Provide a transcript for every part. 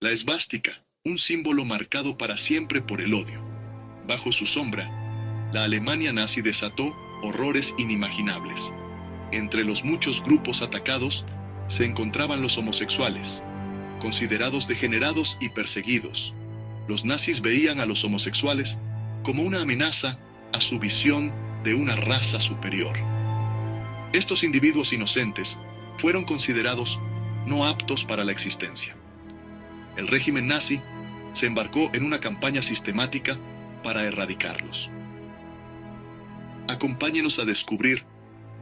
La esvástica, un símbolo marcado para siempre por el odio. Bajo su sombra, la Alemania nazi desató horrores inimaginables. Entre los muchos grupos atacados se encontraban los homosexuales, considerados degenerados y perseguidos. Los nazis veían a los homosexuales como una amenaza a su visión de una raza superior. Estos individuos inocentes fueron considerados no aptos para la existencia. El régimen nazi se embarcó en una campaña sistemática para erradicarlos. Acompáñenos a descubrir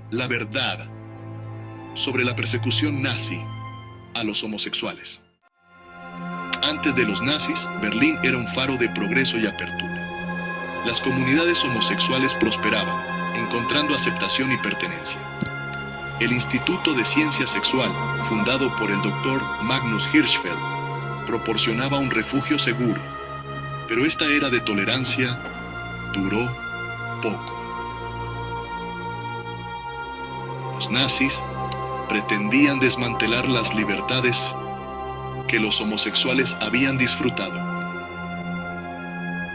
la verdad sobre la persecución nazi a los homosexuales. Antes de los nazis, Berlín era un faro de progreso y apertura. Las comunidades homosexuales prosperaban, encontrando aceptación y pertenencia. El Instituto de Ciencia Sexual, fundado por el Dr. Magnus Hirschfeld, proporcionaba un refugio seguro, pero esta era de tolerancia duró poco. Los nazis pretendían desmantelar las libertades que los homosexuales habían disfrutado.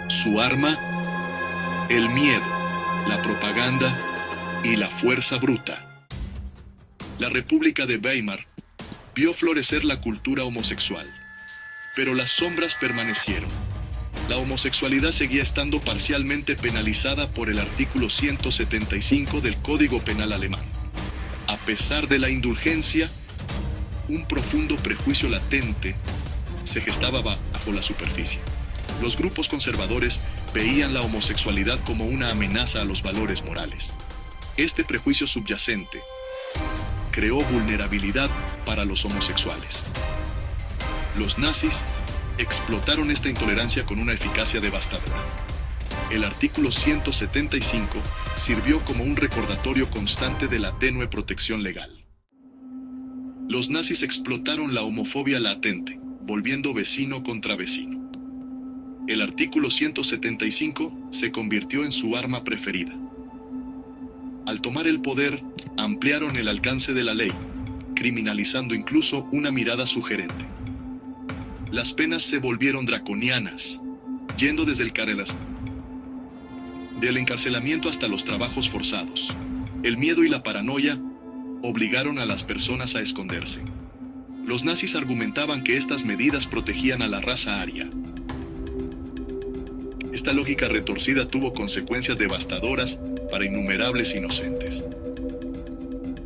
Su arma, el miedo, la propaganda y la fuerza bruta. La República de Weimar vio florecer la cultura homosexual, pero las sombras permanecieron. La homosexualidad seguía estando parcialmente penalizada por el artículo 175 del Código Penal alemán. A pesar de la indulgencia, un profundo prejuicio latente se gestaba bajo la superficie. Los grupos conservadores veían la homosexualidad como una amenaza a los valores morales. Este prejuicio subyacente creó vulnerabilidad para los homosexuales. Los nazis explotaron esta intolerancia con una eficacia devastadora. El artículo 175 sirvió como un recordatorio constante de la tenue protección legal. Los nazis explotaron la homofobia latente, volviendo vecino contra vecino. El artículo 175 se convirtió en su arma preferida. Al tomar el poder, ampliaron el alcance de la ley, criminalizando incluso una mirada sugerente. Las penas se volvieron draconianas, yendo desde del encarcelamiento hasta los trabajos forzados. El miedo y la paranoia obligaron a las personas a esconderse. Los nazis argumentaban que estas medidas protegían a la raza aria. Esta lógica retorcida tuvo consecuencias devastadoras para innumerables inocentes.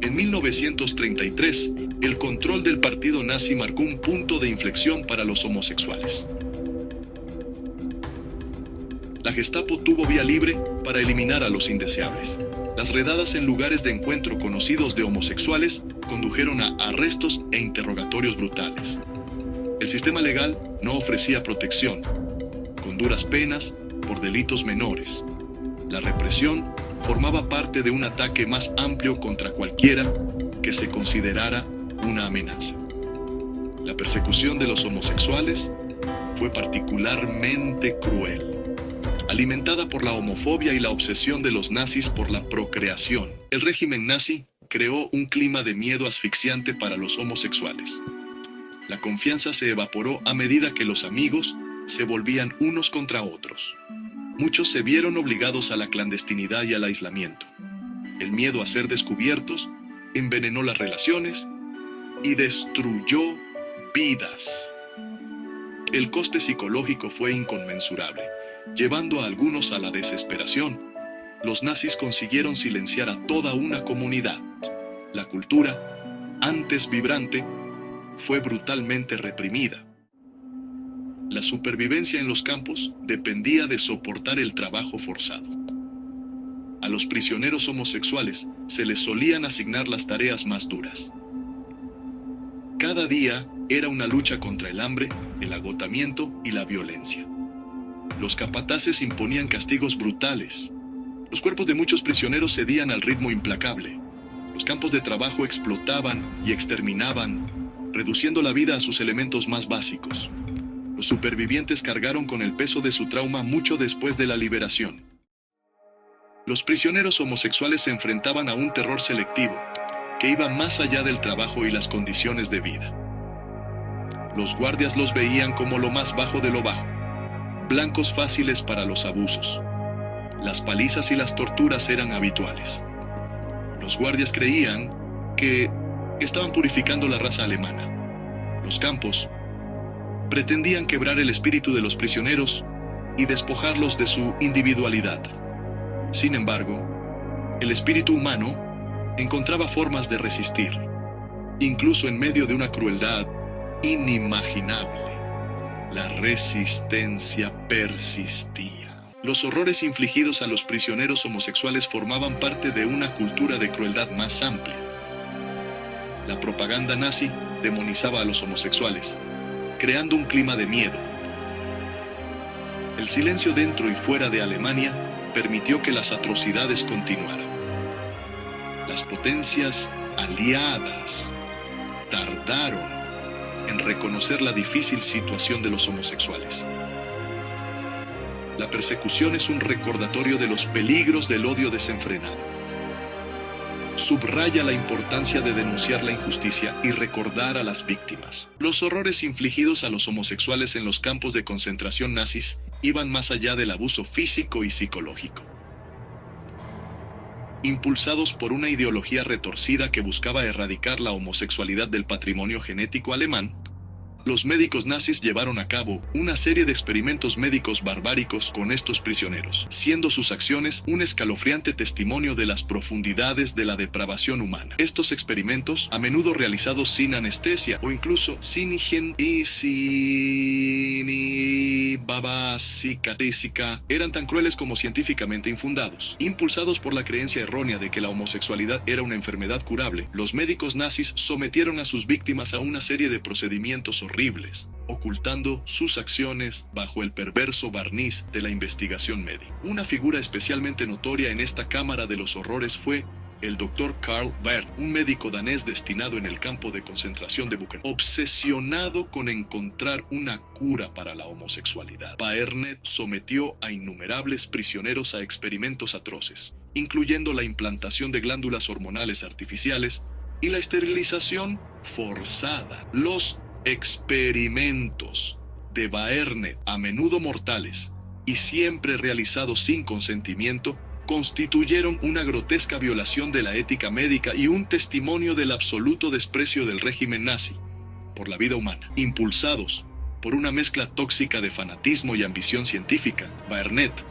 En 1933, el control del partido nazi marcó un punto de inflexión para los homosexuales. La Gestapo tuvo vía libre para eliminar a los indeseables. Las redadas en lugares de encuentro conocidos de homosexuales condujeron a arrestos e interrogatorios brutales. El sistema legal no ofrecía protección, con duras penas por delitos menores. La represión formaba parte de un ataque más amplio contra cualquiera que se considerara una amenaza. La persecución de los homosexuales fue particularmente cruel, alimentada por la homofobia y la obsesión de los nazis por la procreación. El régimen nazi creó un clima de miedo asfixiante para los homosexuales. La confianza se evaporó a medida que los amigos se volvían unos contra otros. Muchos se vieron obligados a la clandestinidad y al aislamiento. El miedo a ser descubiertos envenenó las relaciones y destruyó vidas. El coste psicológico fue inconmensurable, llevando a algunos a la desesperación. Los nazis consiguieron silenciar a toda una comunidad. La cultura, antes vibrante, fue brutalmente reprimida. La supervivencia en los campos dependía de soportar el trabajo forzado. A los prisioneros homosexuales se les solían asignar las tareas más duras. Cada día era una lucha contra el hambre, el agotamiento y la violencia. Los capataces imponían castigos brutales. Los cuerpos de muchos prisioneros cedían al ritmo implacable. Los campos de trabajo explotaban y exterminaban, reduciendo la vida a sus elementos más básicos. Los supervivientes cargaron con el peso de su trauma mucho después de la liberación. Los prisioneros homosexuales se enfrentaban a un terror selectivo, que iba más allá del trabajo y las condiciones de vida. Los guardias los veían como lo más bajo de lo bajo, blancos fáciles para los abusos. Las palizas y las torturas eran habituales. Los guardias creían que estaban purificando la raza alemana. Los campos pretendían quebrar el espíritu de los prisioneros y despojarlos de su individualidad. Sin embargo, el espíritu humano encontraba formas de resistir, incluso en medio de una crueldad inimaginable. La resistencia persistía. Los horrores infligidos a los prisioneros homosexuales formaban parte de una cultura de crueldad más amplia. La propaganda nazi demonizaba a los homosexuales, creando un clima de miedo. El silencio dentro y fuera de Alemania permitió que las atrocidades continuaran. Las potencias aliadas tardaron en reconocer la difícil situación de los homosexuales. La persecución es un recordatorio de los peligros del odio desenfrenado. Subraya la importancia de denunciar la injusticia y recordar a las víctimas. Los horrores infligidos a los homosexuales en los campos de concentración nazis iban más allá del abuso físico y psicológico. Impulsados por una ideología retorcida que buscaba erradicar la homosexualidad del patrimonio genético alemán, los médicos nazis llevaron a cabo una serie de experimentos médicos barbáricos con estos prisioneros, siendo sus acciones un escalofriante testimonio de las profundidades de la depravación humana. Estos experimentos, a menudo realizados sin anestesia o incluso sin higiene y sin babasicatésica, eran tan crueles como científicamente infundados. Impulsados por la creencia errónea de que la homosexualidad era una enfermedad curable, los médicos nazis sometieron a sus víctimas a una serie de procedimientos horribles, ocultando sus acciones bajo el perverso barniz de la investigación médica. Una figura especialmente notoria en esta cámara de los horrores fue el Dr. Carl Berndt, un médico danés destinado en el campo de concentración de Buchenwald. Obsesionado con encontrar una cura para la homosexualidad, Berndt sometió a innumerables prisioneros a experimentos atroces, incluyendo la implantación de glándulas hormonales artificiales y la esterilización forzada. Los experimentos de Berndt, a menudo mortales y siempre realizados sin consentimiento, constituyeron una grotesca violación de la ética médica y un testimonio del absoluto desprecio del régimen nazi por la vida humana. Impulsados por una mezcla tóxica de fanatismo y ambición científica, Berndt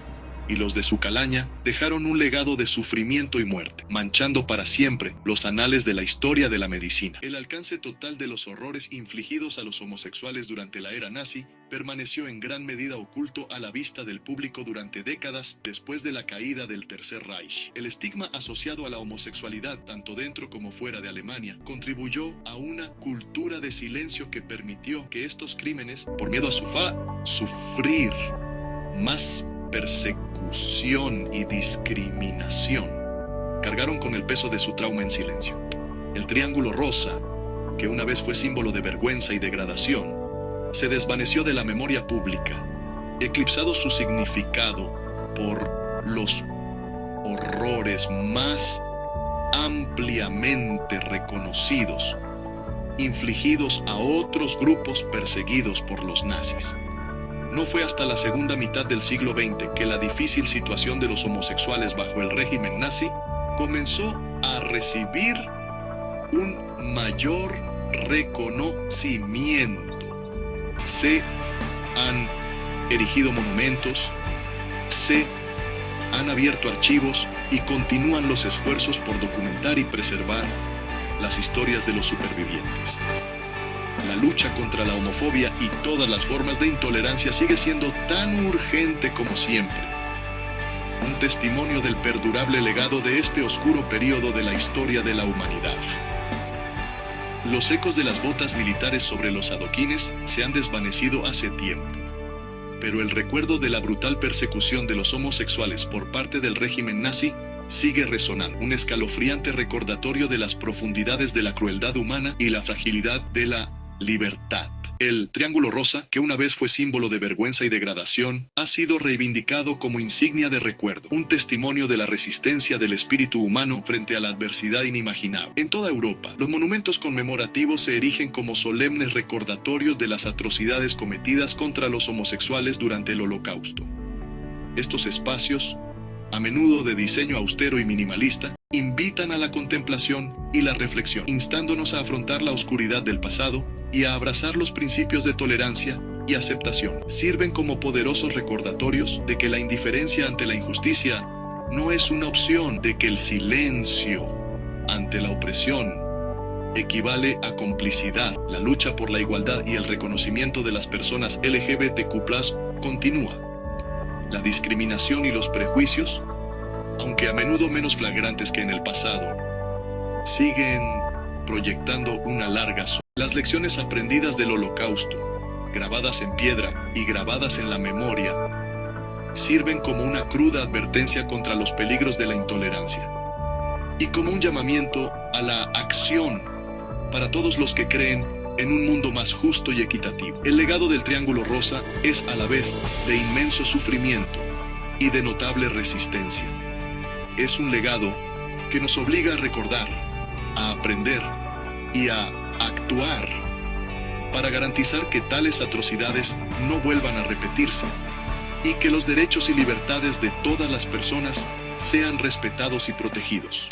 y los de su calaña dejaron un legado de sufrimiento y muerte, manchando para siempre los anales de la historia de la medicina. El alcance total de los horrores infligidos a los homosexuales durante la era nazi permaneció en gran medida oculto a la vista del público durante décadas después de la caída del Tercer Reich. El estigma asociado a la homosexualidad, tanto dentro como fuera de Alemania, contribuyó a una cultura de silencio que permitió que estos crímenes, por miedo a sufrir más persecución y discriminación, cargaron con el peso de su trauma en silencio. El Triángulo Rosa, que una vez fue símbolo de vergüenza y degradación, se desvaneció de la memoria pública, eclipsado su significado por los horrores más ampliamente reconocidos, infligidos a otros grupos perseguidos por los nazis. No fue hasta la segunda mitad del siglo XX que la difícil situación de los homosexuales bajo el régimen nazi comenzó a recibir un mayor reconocimiento. Se han erigido monumentos, se han abierto archivos y continúan los esfuerzos por documentar y preservar las historias de los supervivientes. La lucha contra la homofobia y todas las formas de intolerancia sigue siendo tan urgente como siempre. Un testimonio del perdurable legado de este oscuro periodo de la historia de la humanidad. Los ecos de las botas militares sobre los adoquines se han desvanecido hace tiempo, pero el recuerdo de la brutal persecución de los homosexuales por parte del régimen nazi sigue resonando, un escalofriante recordatorio de las profundidades de la crueldad humana y la fragilidad de la libertad. El Triángulo Rosa, que una vez fue símbolo de vergüenza y degradación, ha sido reivindicado como insignia de recuerdo, un testimonio de la resistencia del espíritu humano frente a la adversidad inimaginable. En toda Europa, los monumentos conmemorativos se erigen como solemnes recordatorios de las atrocidades cometidas contra los homosexuales durante el Holocausto. Estos espacios, a menudo de diseño austero y minimalista, invitan a la contemplación y la reflexión, instándonos a afrontar la oscuridad del pasado y a abrazar los principios de tolerancia y aceptación. Sirven como poderosos recordatorios de que la indiferencia ante la injusticia no es una opción, de que el silencio ante la opresión equivale a complicidad. La lucha por la igualdad y el reconocimiento de las personas LGBTQ+ continúa. La discriminación y los prejuicios, aunque a menudo menos flagrantes que en el pasado, siguen proyectando una larga sombra. Las lecciones aprendidas del Holocausto, grabadas en piedra y grabadas en la memoria, sirven como una cruda advertencia contra los peligros de la intolerancia y como un llamamiento a la acción para todos los que creen en un mundo más justo y equitativo. El legado del Triángulo Rosa es a la vez de inmenso sufrimiento y de notable resistencia. Es un legado que nos obliga a recordar, a aprender y a actuar para garantizar que tales atrocidades no vuelvan a repetirse y que los derechos y libertades de todas las personas sean respetados y protegidos.